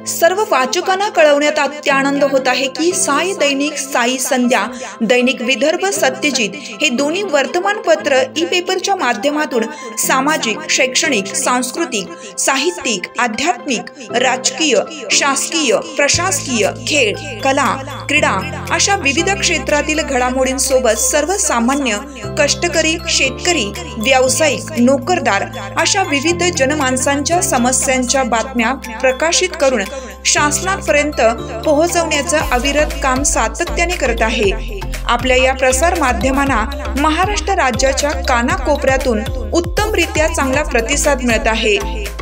सर्व वाचकांना कळवण्यात अत्यानंद होत आहे की साई दैनिक, साई संध्या, दैनिक विदर्भ, सत्यजित हे दोन्ही वर्तमानपत्र ई पेपरच्या माध्यमातून सामाजिक, शैक्षणिक, सांस्कृतिक, साहित्यिक, आध्यात्मिक, राजकीय, शासकीय, प्रशासकीय, खेळ, कला, क्रीडा अशा विविध क्षेत्रातील घडामोडींसोबत सर्वसामान्य, कष्टकरी, शेतकरी, व्यावसायिक, नोकरदार अशा विविध जनमानसांच्या समस्यांच्या बातम्या प्रकाशित करून शासनापर्यंत पोहोचवण्याचं अविरत काम सातत्याने करत आहे। आपल्या या प्रसार माध्यमांना महाराष्ट्र राज्याच्या कानाकोपऱ्यातून उत्तमरित्या चांगला प्रतिसाद मिळत आहे।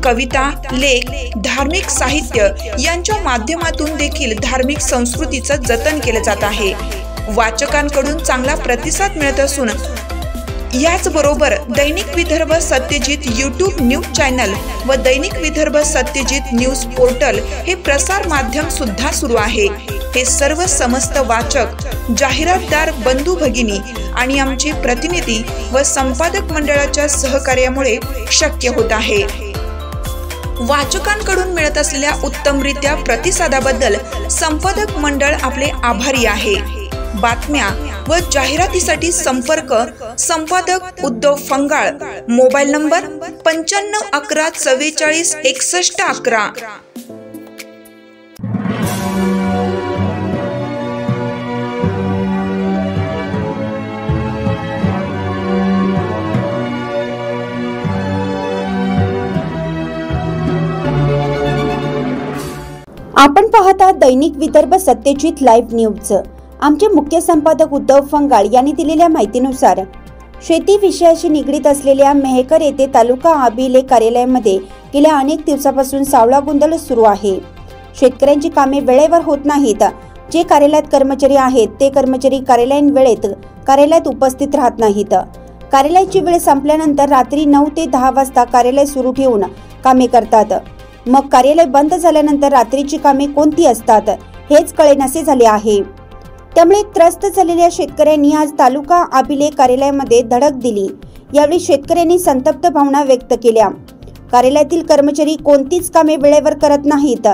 कविता, लेख, धार्मिक साहित्य यांच्या माध्यमातून देखील धार्मिक संस्कृतीचं जतन केलं जात आहे। वाचकांकडून चांगला प्रतिसाद मिळत असून याचबरोबर दैनिक Vidarbha Satyajit YouTube news channel व दैनिक विदर्भ सत्यजित न्यूज पोर्टल हे प्रसार माध्यम सुद्धा सुरू आहे। हे सर्व समस्त वाचक, जाहिरातदार, बंधू भगिनी आणि आमचे प्रतिनिधी व संपादक मंडळाच्या सहकार्यामुळे शक्य होत आहे। वाचकांकडून मिळत असलेल्या उत्तमरित्या प्रतिसादाबद्दल संपादक मंडळ आपले आभारी आहे। बातम्या व जाहिरातीसाठी संपर्क संपादक उद्धव फंगाळ, मोबाईल नंबर 95 11 44 61 11। आपण पाहता दैनिक विदर्भ सत्यजित लाईव्ह न्यूज। आमचे मुख्य संपादक उद्धव फंगाळ यांनी दिलेल्या माहितीनुसार शेती विषयाशी निगडीत असलेल्या मेहकर येथे तालुका अभिलेख कार्यालयामध्ये गेल्या अनेक दिवसापासून सावळा गोंधळ सुरू आहे। शेतकऱ्यांची कामे वेळेवर होत नाहीत। जे कार्यालयात कर्मचारी आहेत ते कर्मचारी कार्यालयीन वेळेत कार्यालयात उपस्थित राहत नाहीत। कार्यालयाची वेळ संपल्यानंतर रात्री 9 ते 10 वाजता कार्यालय सुरू ठेवून कामे करतात। मग कार्यालय बंद झाल्यानंतर रात्रीची कामे कोणती असतात हेच कळेनासे झाले आहे। त्यामुळे त्रस्त झालेल्या शेतकऱ्यांनी आज तालुका अभिलेख कार्यालयामध्ये धडक दिली। यावेळी शेतकऱ्यांनी संतप्त भावना व्यक्त केल्या। कार्यालयातील कर्मचारी कोणतीच कामे वेळेवर करत नाहीत।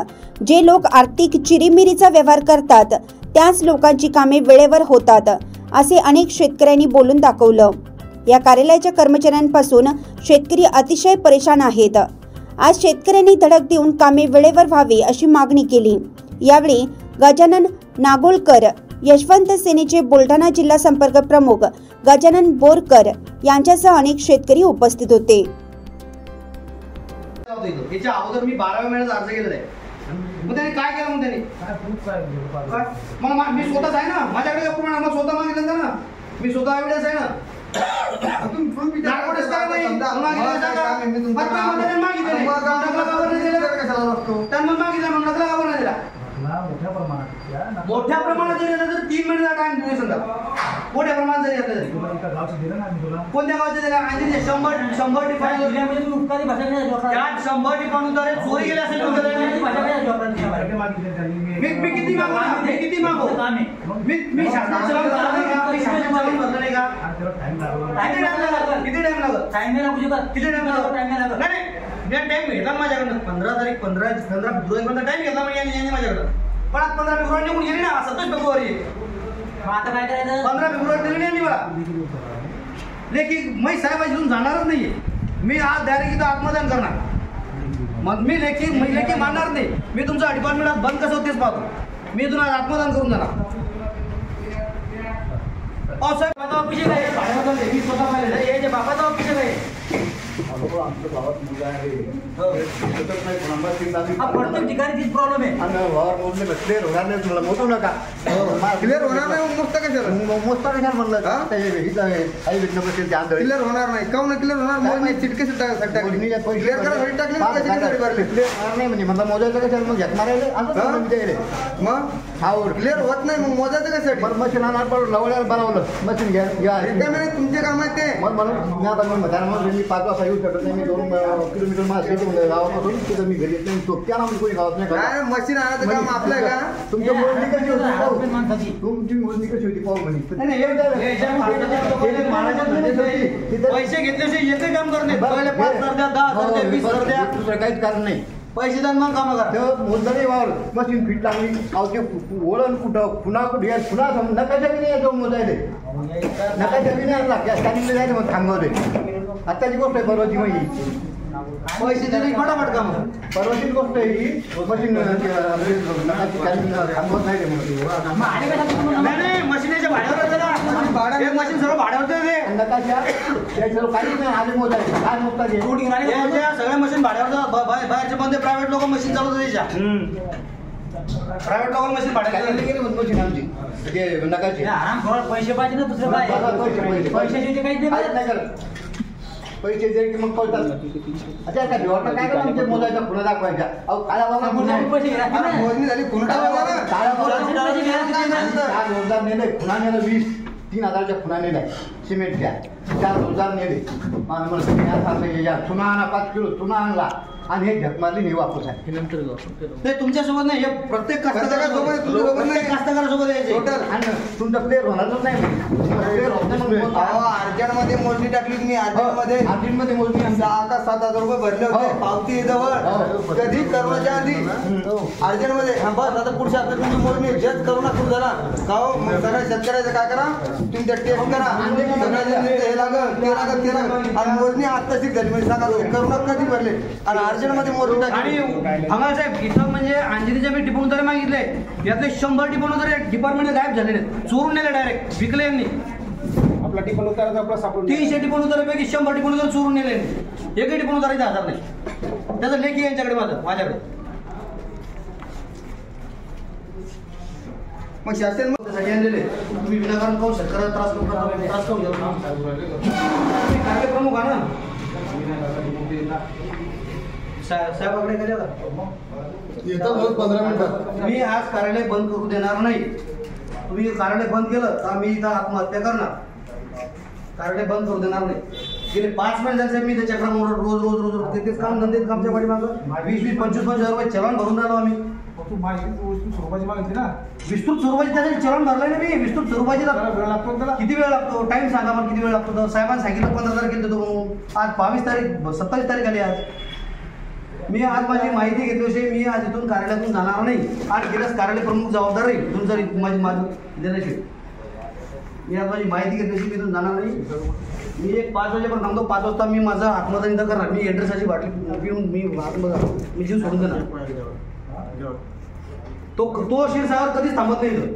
जे लोक आर्थिक चिरीमिरीचा व्यवहार करतात त्याच लोकांची कामे वेळेवर होतात असे अनेक शेतकऱ्यांनी बोलून दाखवलं। या कार्यालयाच्या कर्मचाऱ्यांपासून शेतकरी अतिशय परेशान आहेत। आज शेतकऱ्यांनी धडक देऊन कामे वेळेवर व्हावी अशी मागणी केली। यावेळी गजानन नागोळकर, यशवंत सेनेचे बुलढाणा जिल्हा संपर्क प्रमुख गजानन बोरकर यांच्यासह अनेक शेतकरी उपस्थित होते। याच्या अगोदर मी 12व्या महिन्यात अर्ज केलेला आहे। मग त्यांनी काय केलं? मग त्यांनी मग मी स्वतःच आहे ना, माझ्याकडे प्रमाण मग स्वतः मागितलं ना, मी स्वतः एव्हिडन्स आहे ना। मोठ्या प्रमाणात जरी तर 3 महिन्याचा टाइम दिले समजा। मोठ्या प्रमाणात जरी आपल्याला कोणत्या गावाचे दिले? 100 ठिकाणी चोरी गेली असेल। मी किती मागू? मी शासनाचं भरलं नाही का? किती टाइम लागत? नाही टाइम घेतला माझ्याकडनं। 15 फेब्रुवारी टाइम घेतला म्हणजे माझ्याकडं। पण आज 15 फेब्रुवारी निघून गेली ना, 27 फेब्रुवारी। आता काय करायचं? 15 फेब्रुवारी दिली नाही मला लेखी। मी साहेबांची जाणारच नाहीये। मी आज डायरेक्ट इथं आत्मदान करणार। मग मी लेखी मानणार नाही। मी तुमचा डिपार्टमेंट बंद कसं होतेच पाहतो। मी इथून आज आत्मदान करून जाणार। साहेब ऑफिस आहे, मी स्वतः पाहिलेलं आहे। बाबाचा ऑफिस आहे गावात मुलं आहे प्रत्येक ठिकाणी तीच प्रॉब्लेम आहे। क्लिअर होणार नाही, तुम्हाला मोठू नका। क्लिअर होणार नाही मोजता कशाला म्हणलं का? काही विघ्न बसेल क्लिअर होणार नाही। काऊन क्लिअर होणार नाही? चिटके क्लिअर करायसाठी टाकले क्लिअर नाही म्हणजे म्हणलं मोजायचं कशाला? मग घेत मारायला मग हा क्लिअर होत नाही मग मोजायचं कशासाठी? मग मशीन लवळ्याला बनवलं मशीन घ्या तुमचे काम आहे ते। मग म्हणून मी आता मी 5 वाजता येऊ शकत नाही। मी 2 किलोमीटर माझ्या गावापासून तिथं मी घरी येत नाही। सोप्या ना कोणी गावात नाही काय मशीन आणायचं काम आपलं आहे का? तुमच्या मोजणी कशी होती? तुमची मोजणी कशी होती पाहू म्हणे। पैसे घेतल्याशिवाय एकही काम करत नाही। 5,000 द्या, 10,000 द्या, 20,000 द्या, दुसरं काहीच कारण नाही। पैसे द्या मग कामं करा मोजदारी वावर मशीन फिट लागली अहो ते ओळण कुठं पुन्हा कुठे पुन्हा नकाशा बी नाही येतो मोजायले नकाशा बी नाही लागला स्टँडिंगला जायचं मग थांबवते आत्ताची गोष्ट आहे परवाची मग पैसे दिले फटाफट काम परवाची गोष्ट आहे ही मशीन थांबवत नाही मशिनीच्या भाड्यावर मशीन सर्व भाड्यावर नकाशा सर्व काहीच नाही आले मोजायचे काय मोजतात सगळ्या मशीन भाड्यावर बाहेरचे बंद प्रायव्हेट लोक मशीन चालवतात त्याच्या प्रायव्हेट लोक मशीन भाड्यावर गेली मशीन आमची ते नकाशे आराम पैसे पाहिजे ना दुसरं काय पैशाचे काहीच नाही करत पैसे दे की मग कळतात अच्छा का भिवटा काय करा आमच्या मोजायचा खुणा दाखवायचा अहो काळा बाबा मोजणी झाली खुणा रोजगार नेले खुणा नेलं 20-3,000च्या खुणा नेल्या सिमेंटच्या 4,000 नेले आणि मला चुना आणा 5 किलो चुना आणला आणि हे झकमारली नाही वापस आहे ते तुमच्यासोबत नाही हे प्रत्येक कास्तकारासोबत यायचे आणि तुमचा प्लेअर होणारच नाही अर्जंटमध्ये मोजणी टाकली तुम्ही अर्जंटमध्ये मोजणी 6,000-7,000 रुपये भरले होते पावती जवळ कधी करण्याच्या आधी अर्जंटमध्ये बस आता पुढच्या हप्त्यात तुमची मोजणी जज करू ना सुरू झाला का हो सगळ्या शेतकऱ्याचं काय करा तुम्ही त्या टेस्ट करा हे लागत ते लागत ते लागत आणि मोजणी आत्ताची झाली म्हणजे सांगा करू कधी भरले आणि मध्ये मोजून आणि हंगाल साहेब इथं म्हणजे अंजलीच्या मी टिपून उतारे मागितले यातले 100 टिपून उतारे डिपार्टमेंट गायब झालेले चोरून नेले डायरेक्ट विकले यांनी आपला टिपून उतारा आपला सापडून 300 टिपून उताऱ्यापैकी 100 टिपून उतारे चोरून नेले एकही टिपून उतारायचा आधार नाही त्याचं लेखी यांच्याकडे माझ्याकडे मग शासन साठी आणलेले तुम्ही विनाकारण पाहू शेतकऱ्याला त्रास करून कार्य प्रमुख आहे ना साहेबाकडे गेले येतात 15 मिनिटात मी आज कार्यालय बंद करू देणार नाही तुम्ही कार्यालय बंद केलं तर मी इथं आत्महत्या करणार कार्यालय बंद करू देणार नाही गेले 5 महिने झाले मी त्याच्या क्रमावर रोज तेच काम धंदेत कामच्या पाठीमागं 20-25 रुपये चलन भरून राहिलो आम्ही स्वरूपाची मागितली ना विस्तृत स्वरूपाची त्यासाठी चलन भरलाय ना मी विस्तृत स्वरूपाची वेळ लागतो त्याला किती वेळ लागतो टाइम सांगा मला किती वेळ लागतो साहेबांनी सांगितलं 15 तारखेला देतो म्हणून आज 22 तारीख 27 तारीख आली आज मी आज माझी माहिती घेतल्याशिवाय मी आज इथून कार्यालयातून जाणार नाही आज गेल्यास कार्यालय प्रमुख जबाबदार राहील इथून जर माझी देण्याशिवाय मी आज माझी माहिती घेतल्याशिवाय इथून जाणार नाही मी एक 5 वाजेपर्यंत थांबतो 5 वाजता मी माझं आत्मदान इथं करणार मी एड्रेसाची बाटली पिऊन मी मी जीव सोडून देणार तो क्षीरसागर कधीच थांबत नाही इथं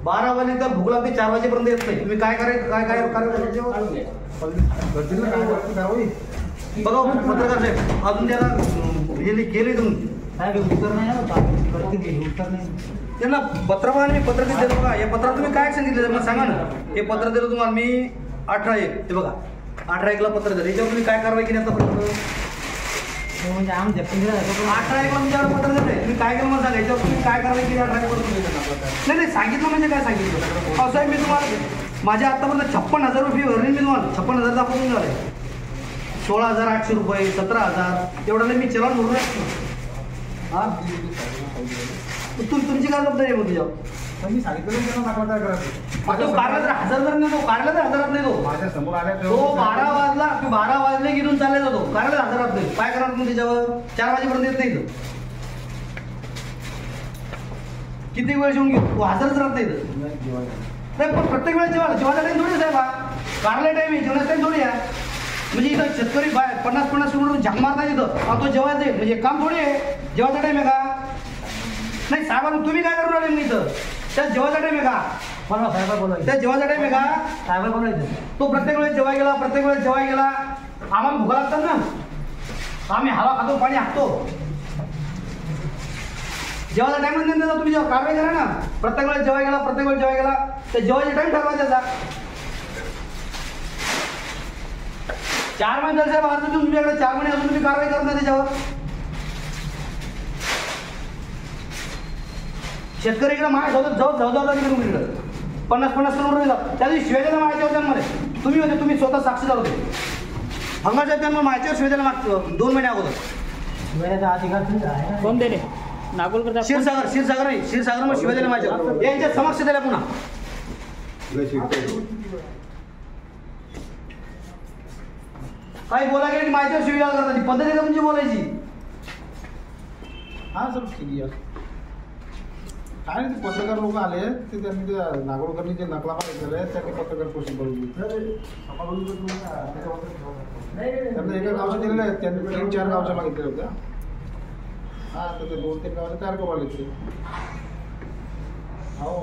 12 वाजे तर भूक लागते 4 वाजेपर्यंत येत नाही तुम्ही काय करायचं काय बघा पत्रकार साहेब अजून त्याला हे केले तुम्ही त्यांना पत्रप्रमाणे मी पत्र दिलं बघा या पत्रात तुम्ही काय सांगितलं मला सांगा ना हे पत्र दिलं तुम्हाला मी 18/1 ते बघा 18/1 ला पत्र दिलं याच्यावर तुम्ही काय कारवाई केली आतापर्यंत म्हणजे आमच्या 18/1 ला तुमच्यावर पत्र दिलं तुम्ही काय केलं मला सांगा याच्यावर तुम्ही काय कारवाई केली 18/1 नाही सांगितलं म्हणजे काय सांगितलं साहेब मी तुम्हाला माझ्या आतापर्यंत 56,000 रुपये भरले मी तुम्हाला 56,000 दाखवून झाले 16,800 रुपये 17,000 एवढं मी चलन भरून हा तुमची काय जबाबदारी आहे मग तुझ्यावर मी सांगितलं हजार नाही तो कार्यालयात हजारात नाही तो माझ्या समोर आल्या तो 12 वाजले घेऊन चालला जातो कार्यालयात हजारात नाही काय करणार तुम्ही त्याच्यावर 4 वाजेपर्यंत येत नाही किती वेळ जेवून घेतो तो हजारच राहत नाही पण प्रत्येक वेळेस जेवायचा टाइम थोडी साहेब हा कार्यालय टाइम आहे जेवणाचा टाइम थोडी आहे म्हणजे इथं शेतकरी 50-50 किलोमीटर झाक मारता येतं तो जेवायचं म्हणजे काम थोडी आहे जेवायचा टाइम आहे का नाही साहेबांना तुम्ही काय करून राहिले मी इथं त्या जेवायचा टाइम आहे का त्या जेवायचा टाइम आहे का साहेब बोलायचं तो प्रत्येक वेळेस जेवाय गेला आम्हाला भुका लागतात ना आम्ही हवा खातो पाणी हाकतो जेवायचा टाइमच नाही त्याचा तुम्ही जेव्हा कारवाई करा ना प्रत्येक वेळेस जेवाय गेला तर जेवायचा टाइम ठरवा त्याचा 4 महिने झाले साहेब आज तुमच्याकडे 4 महिने अजून तुम्ही कारवाई करत नाही त्याच्यावर शेतकरी इकडे माय जाऊ तिकडे इकडे 50-50 किलोमीटर जातात त्या दिवशी शिवेला मायाच्या होत्या मध्ये तुम्ही स्वतः साक्षी झाला होते हंगाच्या त्यांना मायाच्यावर शिवेला मागतो 2 महिने अगोदर कोण दिले नागोलकर क्षीरसागर नाही क्षीरसागर मग शिवेला माझ्या यांच्या समक्ष दिल्या पुन्हा काही बोला गेली माझ्यावर शिवेला करतात पद्धती तुमची बोलायची हां सर ठीक आहे. काय नाही ते पत्रकार लोक आले ते त्यांनी ते नागोडकरनी जे नकला मागितलेलं आहे त्यांनी पत्रकार पोषण करून त्यांना एका गावच्या दिलेलं आहे त्यांनी 3-4 गावच्या मागितल्या होत्या. हां तर ते 2-3 गावच्या तयार करू आले ते. हो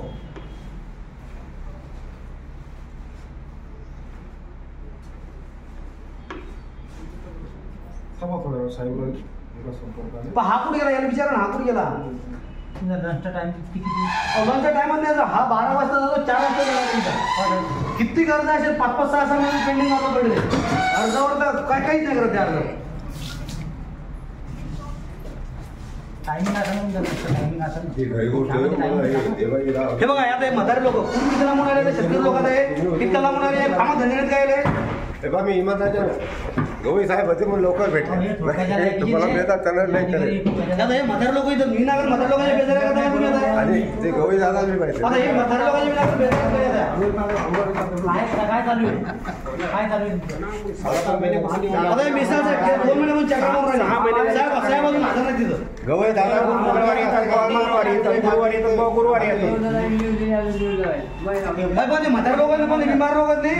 थांबा थोड्या वेळ साहेब संपर्क. हा कुठे गेला याला विचारा ना, हा कुठे गेला? लंचचा टाइम किती? लंचच्या टायमात नाही, हा 12 वाजता जातो, 4 वाजता गेला तुमचा. किती गर्द असेल, 5-5-6 महिने पेंडिंग आता पडले अर्जावर, तर काहीच नाही करत ते अर्ज. टायमिंग असेल टायमिंग असेल. हे बघा आता हे म्हातारे लोक पूर्वी किती लांबून आले, शेतकरी लोक आहे किती लांबून आले, कामात धंद्यात काय आले. मी इमानदार गवई साहेब होते म्हणून लवकर भेटले तुम्हाला भेटतात त्यांना नाही करे. आता हे म्हातारे लोक इथं मी नागर म्हातारे लोकांचे बेजारे करता तुम्ही आता. आणि ते गवई दादा मी पाहिजे. आता हे म्हातारे लोकांचे बेजारे करता. काय चालू आहे? काय चालू आहे? आता हे मिसाल साहेब 2 महिन्यापासून चक्रा मारून राहिले. साहेब अजून हजर नाही तिथं. गवई दादा मंगळवारी येतात, मंगळवारी येतात, गुरुवारी येतात, गुरुवारी येतात. पण ते म्हातारे लोकांना पण बिमार लोक नाही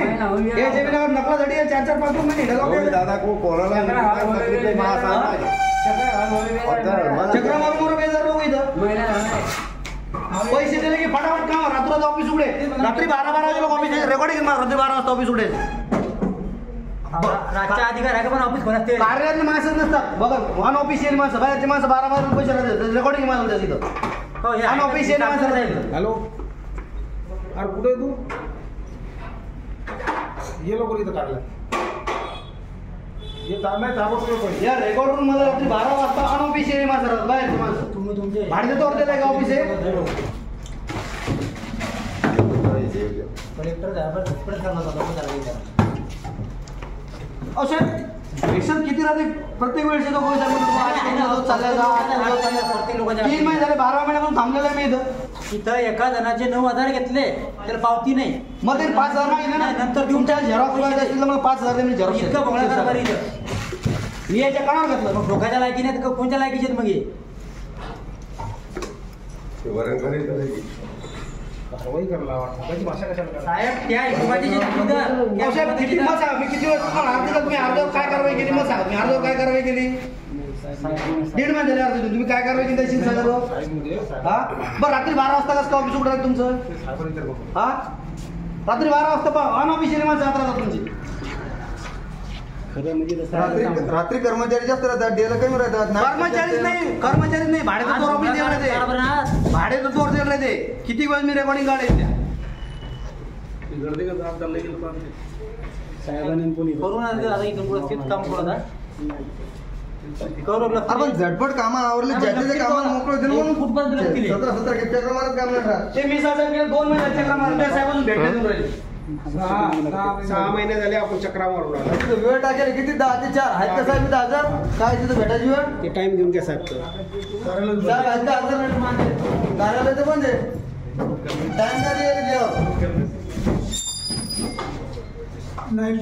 हे जे नकलासाठी 4-4-5 महिने गवई दादा कोणाला चक्रा मारून बेजार लोक इथं. पैसे दिले की फटाफट काम, रात्र ऑफिस उघडे, रात्री 12 वाजे लोक ऑफिस रेकॉर्डिंग रात्री 12 वाजता ऑफिस उघडे. रातच्या अधिकार आहे का पण ऑफिस खोलात ते कार्यालयातले माणसं नसतात बघा, वन ऑफिशियल माणसं, बाहेरचे माणसं 12 पैसे राहतात, रेकॉर्डिंग माणसं होत्या तिथं. हो वन ऑफिशियल माणसं राहतात. हॅलो अरे कुठे तू ये लवकर इथं काढला हे काम नाही ताबडतोब या रेकॉर्ड रूम मध्ये रात्री 12 वाजता अनऑफिशियल माणसं राहतात, बाहेरचे माणसं. तुम्ही तुमचे भाडे देतो दिलं का ऑफिस आहे. कलेक्टर झटपट करणार होता. अहो साहेब रिक्षात किती राहते प्रत्येक वेळेस येतो कोणी चालला जा. 3 महिने झाले, 12 महिन्यापासून थांबलेलं आहे मी इथं. इथं एका जणाचे 9,000 घेतले त्याला पावती नाही. मग ते 5,000 मागितले ना, नंतर तुमच्या झेरॉक्स करायचं असतील तर मला 5,000 दे, मी झेरॉक्स इतकं भोळा कारभार इथं. मी याच्या कानावर घातलं. मग डोक्याच्या लायकी नाही तर कोणत्या लायकीचे आहेत मग हे? कारवाई करायला वाटतं भाषा कशाला करा. साहेब त्या हिशोबाची जी सुविधा अहो साहेब किती मग सांगा, मी किती वेळेस तुम्हाला अर्ज दिला, तुम्ही अर्जावर काय कारवाई केली मग सांगा. मी अर्जावर काय कारवाई केली? 1.5 महिने झाले अर्ज देऊन, तुम्ही काय कारवाई केली त्याची सांगा. हा बरं रात्री 12 वाजता कसं ऑफिस उघडलं तुमचं? हा रात्री 12 वाजता अनऑफिशियल माणसं राहतात तुमची. रात्री कर्मचारी जास्त राहतात, डेला कमी राहतात. कर्मचारीच नाही भाड्याचं तोर ऑफिस देणार ते, भाड्याचं तोर देणार ते. किती वेळ मी रेकॉर्डिंग काढेल त्या साहेबांनी करून आता इथून पुढे काम करत आपण झटपट कामा आवरले, ज्याचे कामाला मोकळे होते म्हणून फुटपाथ दिले. 17 चक्र मारत काम नाही राहत. ते मी साहेब 2 महिन्यात चक्रा मारून साहेब अजून भेट देऊन राहिले. 6 महिने झाले आपण चक्रा मारून आला. तिथं वेळ टाकेल किती 10 ते 4 आहेत का साहेब? 10,000 काय तिथं भेटायची वेळ? ते टाइम घेऊन घ्या साहेब. साहेब आहेत का 1000 कार्यालय तर बंद आहे. टाइम का दिला नाही